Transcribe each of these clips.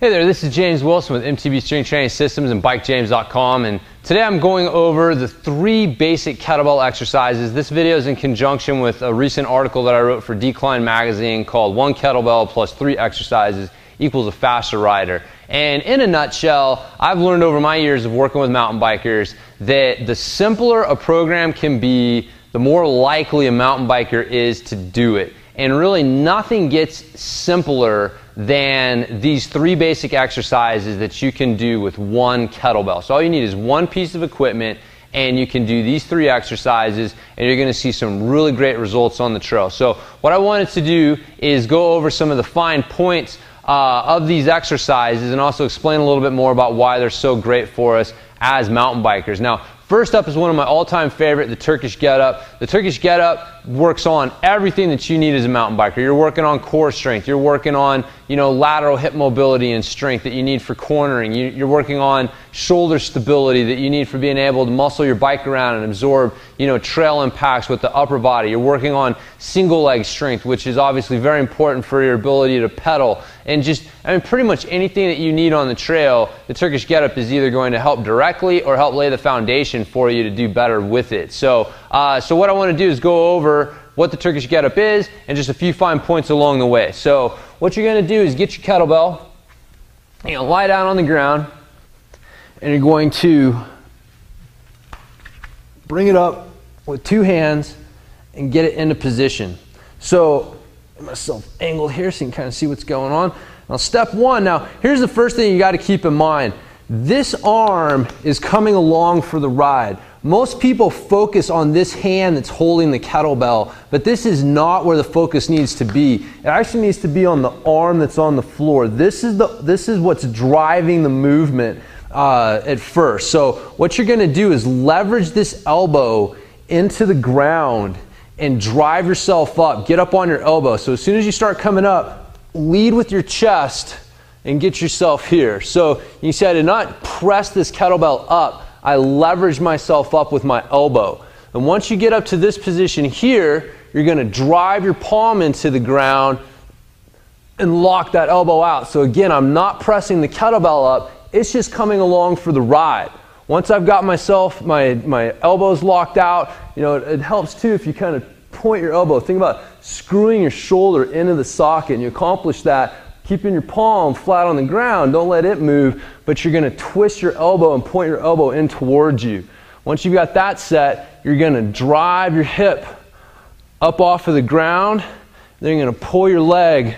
Hey there, this is James Wilson with MTB Strength Training Systems and BikeJames.com, and today I'm going over the 3 basic kettlebell exercises. This video is in conjunction with a recent article that I wrote for Decline magazine called 1 kettlebell plus 3 exercises equals a faster rider. And in a nutshell, I've learned over my years of working with mountain bikers that the simpler a program can be, the more likely a mountain biker is to do it. And really nothing gets simpler than these 3 basic exercises that you can do with 1 kettlebell. So all you need is 1 piece of equipment and you can do these 3 exercises and you're going to see some really great results on the trail. So what I wanted to do is go over some of the fine points of these exercises and also explain a little bit more about why they're so great for us as mountain bikers. Now, first up is one of my all-time favorite, the Turkish Getup. The Turkish Getup works on everything that you need as a mountain biker. You're working on core strength. You're working on, lateral hip mobility and strength that you need for cornering. You're working on shoulder stability that you need for being able to muscle your bike around and absorb, trail impacts with the upper body. You're working on single leg strength, which is obviously very important for your ability to pedal. And pretty much anything that you need on the trail, the Turkish Getup is either going to help directly or help lay the foundation for you to do better with it. So what I want to do is go over what the Turkish Getup is and just a few fine points along the way. So what you're going to do is get your kettlebell, lie down on the ground, and you're going to bring it up with 2 hands and get it into position. So get myself angled here so you can kind of see what's going on. Now step 1, now here's the first thing you got to keep in mind. This arm is coming along for the ride. Most people focus on this hand that's holding the kettlebell, but this is not where the focus needs to be. It actually needs to be on the arm that's on the floor. This is what's driving the movement at first. So what you're going to do is leverage this elbow into the ground and drive yourself up. Get up on your elbow. So as soon as you start coming up, lead with your chest and get yourself here. So you see I did not press this kettlebell up. I leverage myself up with my elbow. And once you get up to this position here, you're going to drive your palm into the ground and lock that elbow out. So again, I'm not pressing the kettlebell up. It's just coming along for the ride. Once I've got myself, my elbows locked out, it helps too if you kind of point your elbow. Think about screwing your shoulder into the socket, and you accomplish that keeping your palm flat on the ground. Don't let it move, but you're going to twist your elbow and point your elbow in towards you. Once you've got that set, you're going to drive your hip up off of the ground. Then you're going to pull your leg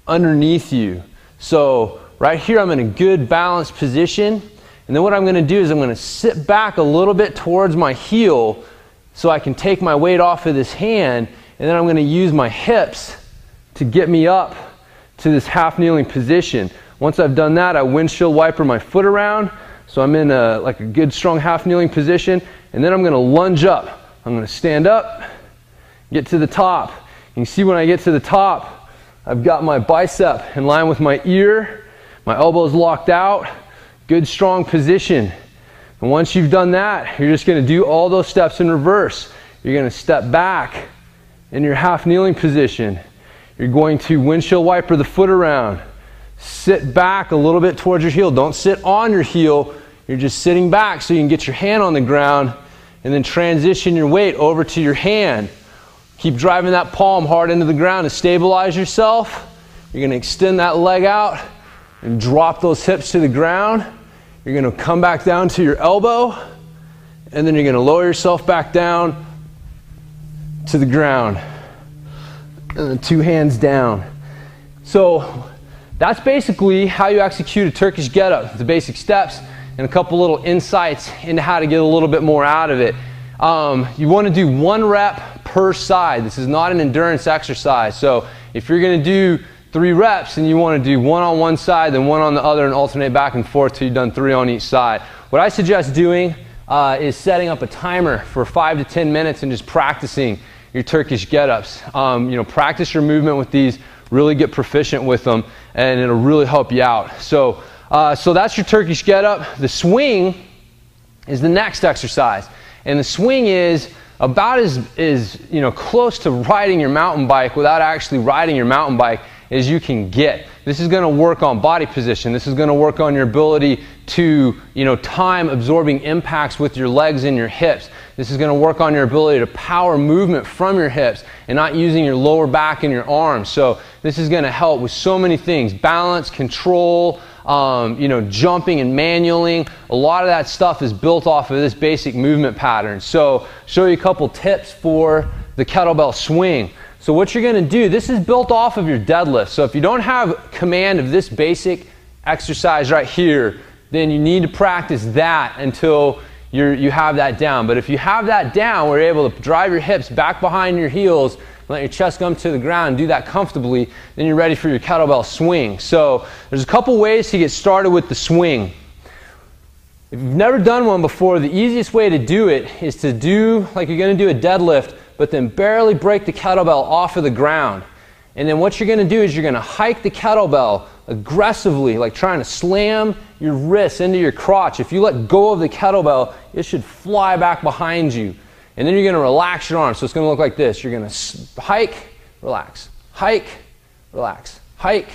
underneath you. So right here I'm in a good balanced position. And then what I'm going to do is I'm going to sit back a little bit towards my heel so I can take my weight off of this hand. And then I'm going to use my hips to get me up to this half kneeling position. Once I've done that, I windshield wiper my foot around, so I'm in like a good strong half kneeling position, and then I'm going to lunge up. I'm going to stand up, get to the top. You can see when I get to the top, I've got my bicep in line with my ear, my elbows locked out, good strong position. And once you've done that, you're just going to do all those steps in reverse. You're going to step back in your half kneeling position. You're going to windshield wiper the foot around. Sit back a little bit towards your heel. Don't sit on your heel. You're just sitting back so you can get your hand on the ground, and then transition your weight over to your hand. Keep driving that palm hard into the ground to stabilize yourself. You're going to extend that leg out and drop those hips to the ground. You're going to come back down to your elbow, and then you're going to lower yourself back down to the ground. And then 2 hands down. So that's basically how you execute a Turkish Getup. The basic steps and a couple little insights into how to get a little bit more out of it. You want to do 1 rep per side. This is not an endurance exercise. So if you're going to do 3 reps and you want to do 1 on one side, then 1 on the other, and alternate back and forth till you've done 3 on each side. What I suggest doing is setting up a timer for 5 to 10 minutes and just practicing your Turkish Getups. Practice your movement with these, really get proficient with them, and it'll really help you out. So that's your Turkish Getup. The swing is the next exercise, and the swing is about as close to riding your mountain bike without actually riding your mountain bike as you can get. This is going to work on body position. This is going to work on your ability to, time absorbing impacts with your legs and your hips. This is going to work on your ability to power movement from your hips and not using your lower back and your arms. So this is going to help with so many things: balance, control, jumping and manualing. A lot of that stuff is built off of this basic movement pattern. So show you a couple tips for the kettlebell swing. So what you're going to do, this is built off of your deadlift. So if you don't have command of this basic exercise right here, then you need to practice that until you have that down. But if you have that down, we're able to drive your hips back behind your heels, let your chest come to the ground, and do that comfortably, then you're ready for your kettlebell swing. So there's a couple ways to get started with the swing. If you've never done one before, the easiest way to do it is to do like you're going to do a deadlift, but then barely break the kettlebell off of the ground. And then what you're going to do is you're going to hike the kettlebell aggressively, like trying to slam your wrists into your crotch. If you let go of the kettlebell, it should fly back behind you. And then you're going to relax your arms. So it's going to look like this. You're going to hike, relax, hike, relax, hike,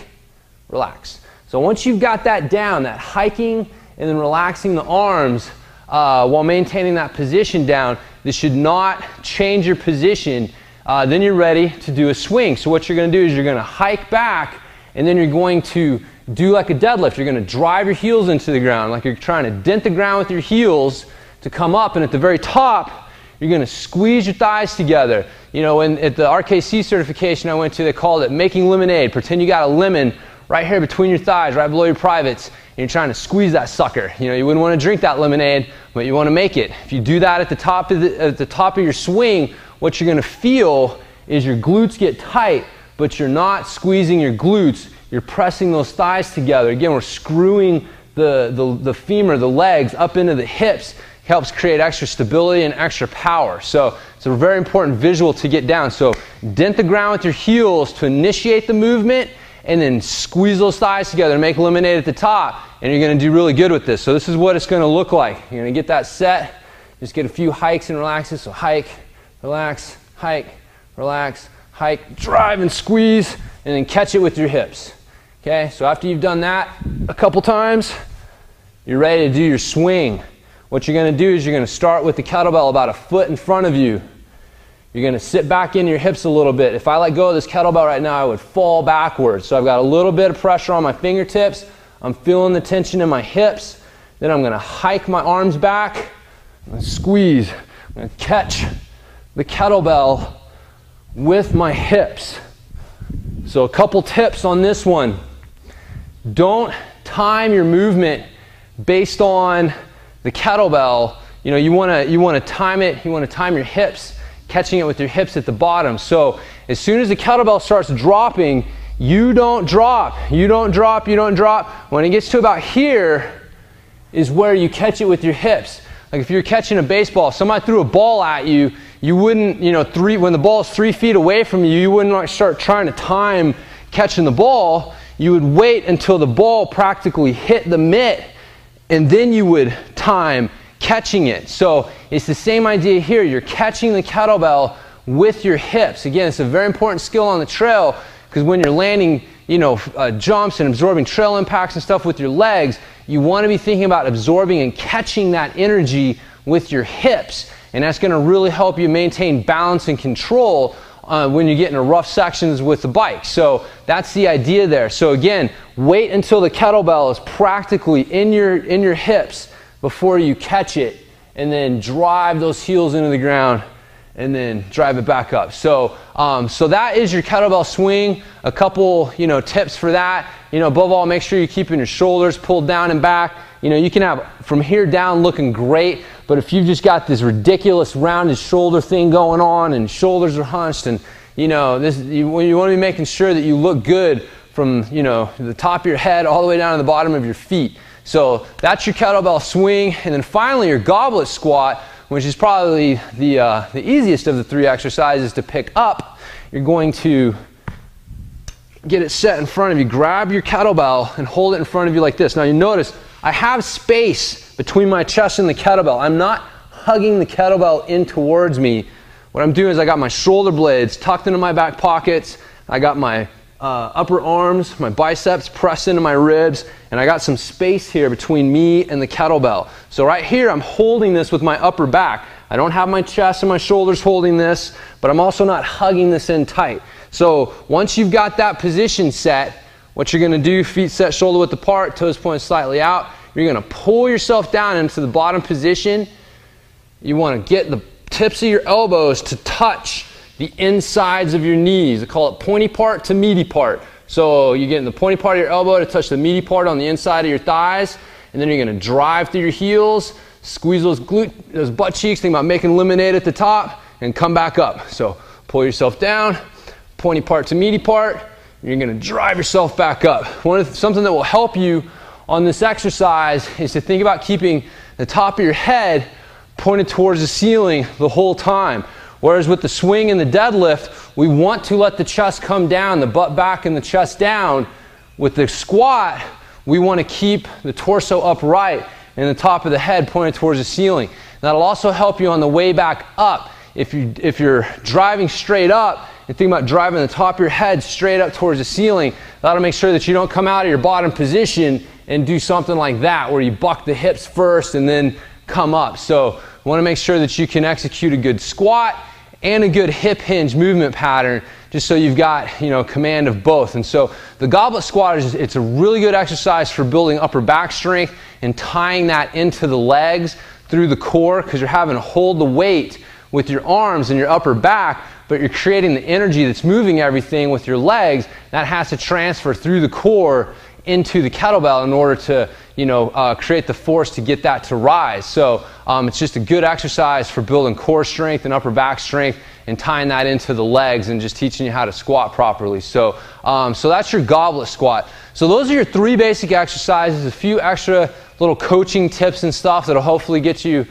relax. So once you've got that down, that hiking and then relaxing the arms while maintaining that position down, this should not change your position. Then you're ready to do a swing. So what you're going to do is you're going to hike back, and then you're going to do like a deadlift. You're going to drive your heels into the ground, like you're trying to dent the ground with your heels to come up, and at the very top, you're going to squeeze your thighs together. At the RKC certification I went to, they called it making lemonade. Pretend you got a lemon right here between your thighs, right below your privates, and you're trying to squeeze that sucker. You wouldn't want to drink that lemonade, but you want to make it. If you do that at the top of your swing, what you're going to feel is your glutes get tight, but you're not squeezing your glutes. You're pressing those thighs together. Again, we're screwing the femur, the legs, up into the hips. It helps create extra stability and extra power. So it's a very important visual to get down. So dent the ground with your heels to initiate the movement, and then squeeze those thighs together and make lemonade at the top. And you're going to do really good with this. So this is what it's going to look like. You're going to get that set. Just get a few hikes and relaxes. So hike, relax, hike, relax, hike, drive and squeeze, and then catch it with your hips. Okay, so after you've done that a couple times, you're ready to do your swing. What you're going to do is you're going to start with the kettlebell about a foot in front of you. You're going to sit back into your hips a little bit. If I let go of this kettlebell right now, I would fall backwards. So I've got a little bit of pressure on my fingertips. I'm feeling the tension in my hips. Then I'm going to hike my arms back and squeeze. I'm going to catch the kettlebell with my hips. So a couple tips on this one. Don't time your movement based on the kettlebell. You want to time it. You want to time your hips, catching it with your hips at the bottom. So as soon as the kettlebell starts dropping, you don't drop, you don't drop, you don't drop. When it gets to about here is where you catch it with your hips. Like if you're catching a baseball, if somebody threw a ball at you, you wouldn't, when the ball is 3 feet away from you, you wouldn't like start trying to time catching the ball. You would wait until the ball practically hit the mitt, and then you would time catching it. So it's the same idea here. You're catching the kettlebell with your hips. Again, it's a very important skill on the trail, because when you're landing, jumps and absorbing trail impacts and stuff with your legs, you want to be thinking about absorbing and catching that energy with your hips. And that's going to really help you maintain balance and control when you get into rough sections with the bike. So that's the idea there. So again, wait until the kettlebell is practically in your hips before you catch it, and then drive those heels into the ground, and then drive it back up. So that is your kettlebell swing. A couple tips for that. Above all, make sure you're keeping your shoulders pulled down and back. You can have from here down looking great, but if you've just got this ridiculous rounded shoulder thing going on and shoulders are hunched, and you want to be making sure that you look good from the top of your head all the way down to the bottom of your feet. So that's your kettlebell swing. And then finally your goblet squat, which is probably the easiest of the 3 exercises to pick up. You're going to get it set in front of you. Grab your kettlebell and hold it in front of you like this. Now you notice I have space between my chest and the kettlebell. I'm not hugging the kettlebell in towards me. What I'm doing is I got my shoulder blades tucked into my back pockets. I got my upper arms, my biceps press into my ribs, and I got some space here between me and the kettlebell. So right here, I'm holding this with my upper back. I don't have my chest and my shoulders holding this, but I'm also not hugging this in tight. So once you've got that position set, what you're gonna do, feet set shoulder width apart, toes pointed slightly out, you're gonna pull yourself down into the bottom position. You wanna get the tips of your elbows to touch the insides of your knees. I call it pointy part to meaty part. So you get in the pointy part of your elbow to touch the meaty part on the inside of your thighs, and then you're gonna drive through your heels, squeeze those butt cheeks, think about making lemonade at the top, and come back up. So pull yourself down, pointy part to meaty part, and you're gonna drive yourself back up. Something that will help you on this exercise is to think about keeping the top of your head pointed towards the ceiling the whole time. Whereas with the swing and the deadlift, we want to let the chest come down, the butt back and the chest down. With the squat, we want to keep the torso upright and the top of the head pointed towards the ceiling. That'll also help you on the way back up. If you're driving straight up and think about driving the top of your head straight up towards the ceiling, that'll make sure that you don't come out of your bottom position and do something like that where you buck the hips first and then come up. So you want to make sure that you can execute a good squat and a good hip hinge movement pattern, just so you've got, command of both. And so the goblet squat it's a really good exercise for building upper back strength and tying that into the legs through the core, because you're having to hold the weight with your arms and your upper back, but you're creating the energy that's moving everything with your legs. That has to transfer through the core into the kettlebell in order to create the force to get that to rise. So it's just a good exercise for building core strength and upper back strength and tying that into the legs and just teaching you how to squat properly. So that's your goblet squat. So those are your 3 basic exercises, a few extra little coaching tips and stuff that'll hopefully get you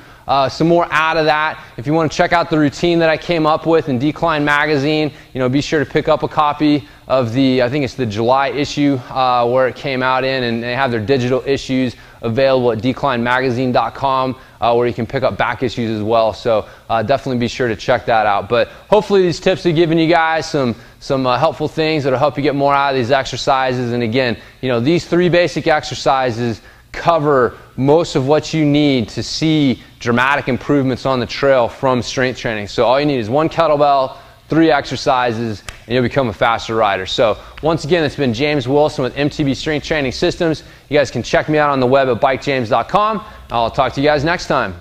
some more out of that. If you want to check out the routine that I came up with in Decline Magazine, be sure to pick up a copy of I think it's the July issue where it came out in, and they have their digital issues available at declinemagazine.com where you can pick up back issues as well. So definitely be sure to check that out. But hopefully these tips are giving you guys some helpful things that'll help you get more out of these exercises. And again, these 3 basic exercises cover most of what you need to see dramatic improvements on the trail from strength training. So all you need is 1 kettlebell, 3 exercises, and you'll become a faster rider. So once again, it's been James Wilson with MTB Strength Training Systems. You guys can check me out on the web at bikejames.com. I'll talk to you guys next time.